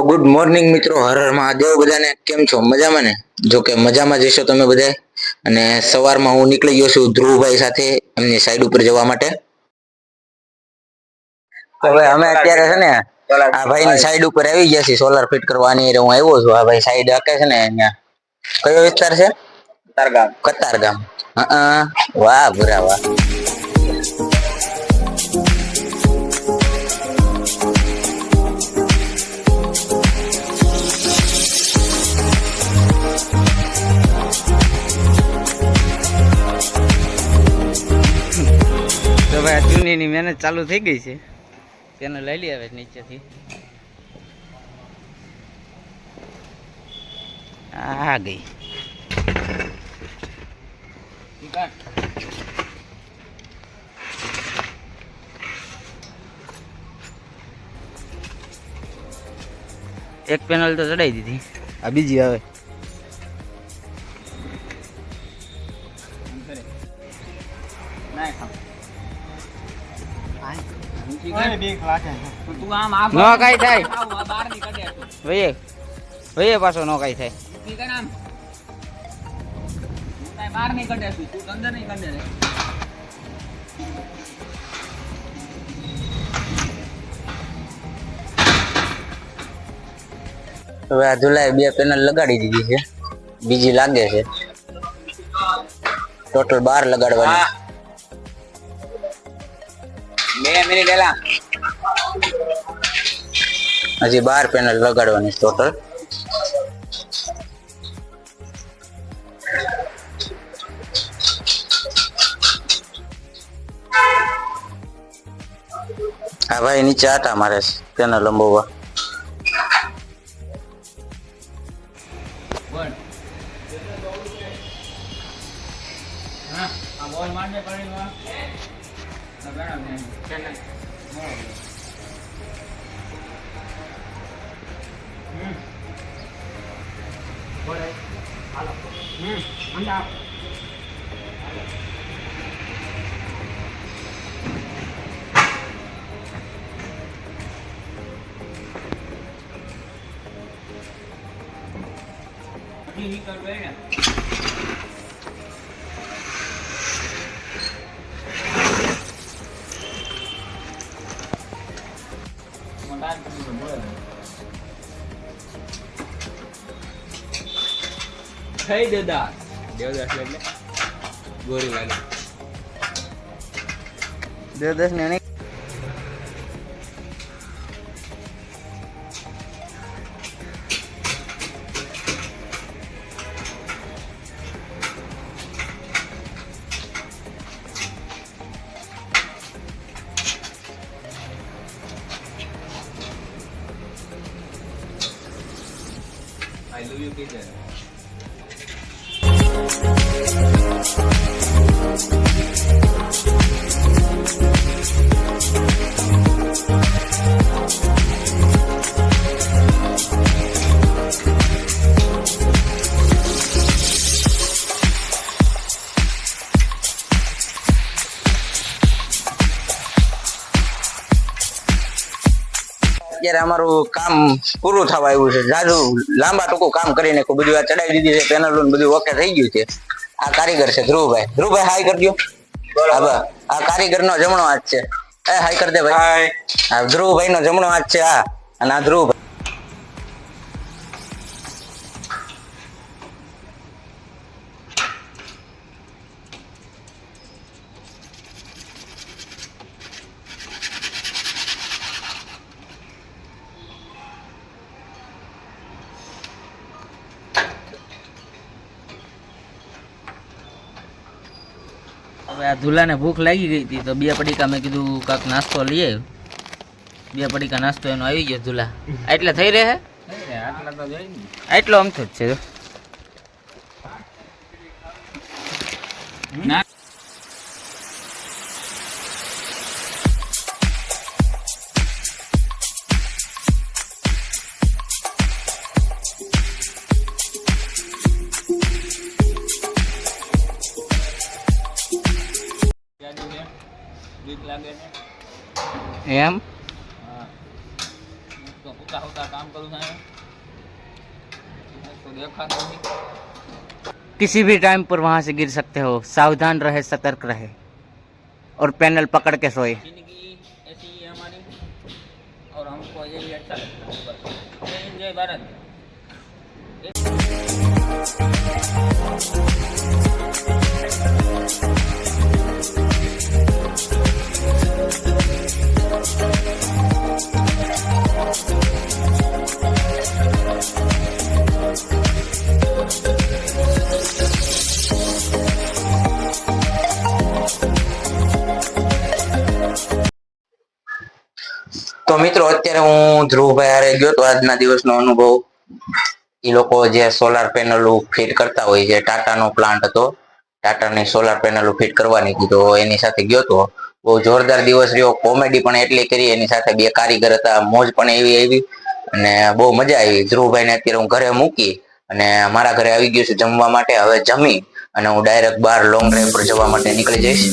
તો good morning મિત્રો, હર હર મહાદેવ બધાને. કેમ છો? મજામાં ને? જો કે મજામાં જશો તમે બધા. અને સવારમાં હું નીકળી ગયો છું ધ્રુવભાઈ સાથે એમની સાઈડ ઉપર જવા માટે. તો હવે અમે અત્યારે છે ને આ ભાઈની સાઈડ ઉપર આવી ગયા છીએ સોલાર ફિટ કરવાની. હું આવ્યો છું. આ ભાઈ સાઈડ હકે છે ને અહીંયા. કયો વિસ્તાર છે? કતારગામ. કતારગામ. વાહ ભૂરા વાહ. તો ભાઈ ચૂનીની મહેનત ચાલુ થઈ ગઈ છે. તેને લઈ લઈ આવે નીચેથી. આ ગઈ. એક પેનલ તો ચડાવી દીધી. આ બીજી આવે. નો કઈ થાય ભાઈ પાછો નો કઈ થાય. હવે આ ઝુલાએ 2 પેનલ લગાડી દીધી છે, બીજી લાગે છે. ટોટલ 12 લગાડવાની. 2 મિનિટ એલા. હજી 12 પેનલ લગાડવાની ટોટલ. આ ભાઈ નીચે આટા મારે છે પેનલ લંબાવવા. દેવદાસ એટલે ગોરી લાગે. દેવદાસ ને I love you kid. અત્યારે અમારું કામ પૂરું થવા આવ્યું છે. જાજુ લાંબા ટૂંકું કામ કરીને બધું આ ચડાવી દીધી છે પેનલો બધું ઓકે થઈ ગયું છે. આ કારીગર છે ધ્રુવભાઈ. ધ્રુવભાઈ હાઈ કરજો. આ કારીગર નો જમણો હાથ છે. હાઈ કર દે ભાઈ. આ ધ્રુવભાઈ નો જમણો હાથ છે. આ અને આ ધ્રુવભાઈ. હવે આ ધુલાને ભૂખ લાગી ગઈ હતી તો 2 પડીકા મેં કીધું કાંક નાસ્તો લઈ આવ્યો. 2 પડીકા નાસ્તો એનો આવી ગયો ધુલા. એટલે થઈ રહે આટલા તો જાય ને. આટલો અમથો જ છે. ના એમ હોતા હોતા કામ કરું છું તો દેખાતો નહીં. किसी भी टाइम पर वहां से गिर सकते हो, सावधान रहे, सतर्क रहे और पैनल पकड़ के सोए. जिंदगी ऐसी है हमारी और हमको ये भी अच्छा लगता है. जय हिंद, जय भारत. તો મિત્રો અત્યારે હું ધ્રુવભાઈ હારે ગયો તો આજના દિવસનો અનુભવ. એ લોકો જે સોલાર પેનલો ફિટ કરતા હોય છે, ટાટાનો પ્લાન્ટ હતો, ટાટાની સોલાર પેનલો ફિટ કરવાની હતી, તો એની સાથે ગયો તો. બહુ જોરદાર દિવસ રહ્યો. કોમેડી પણ એટલી કરી, એની સાથે બે કારીગર હતા, મોજ પણ એવી આવી અને બહુ મજા આવી. ધ્રુવભાઈને અત્યારે હું ઘરે મૂકી અને મારા ઘરે આવી ગયો છું જમવા માટે. હવે જમી અને હું ડાયરેક્ટ બહાર લોંગ ડ્રાઈવ પર જવા માટે નીકળી જઈશ.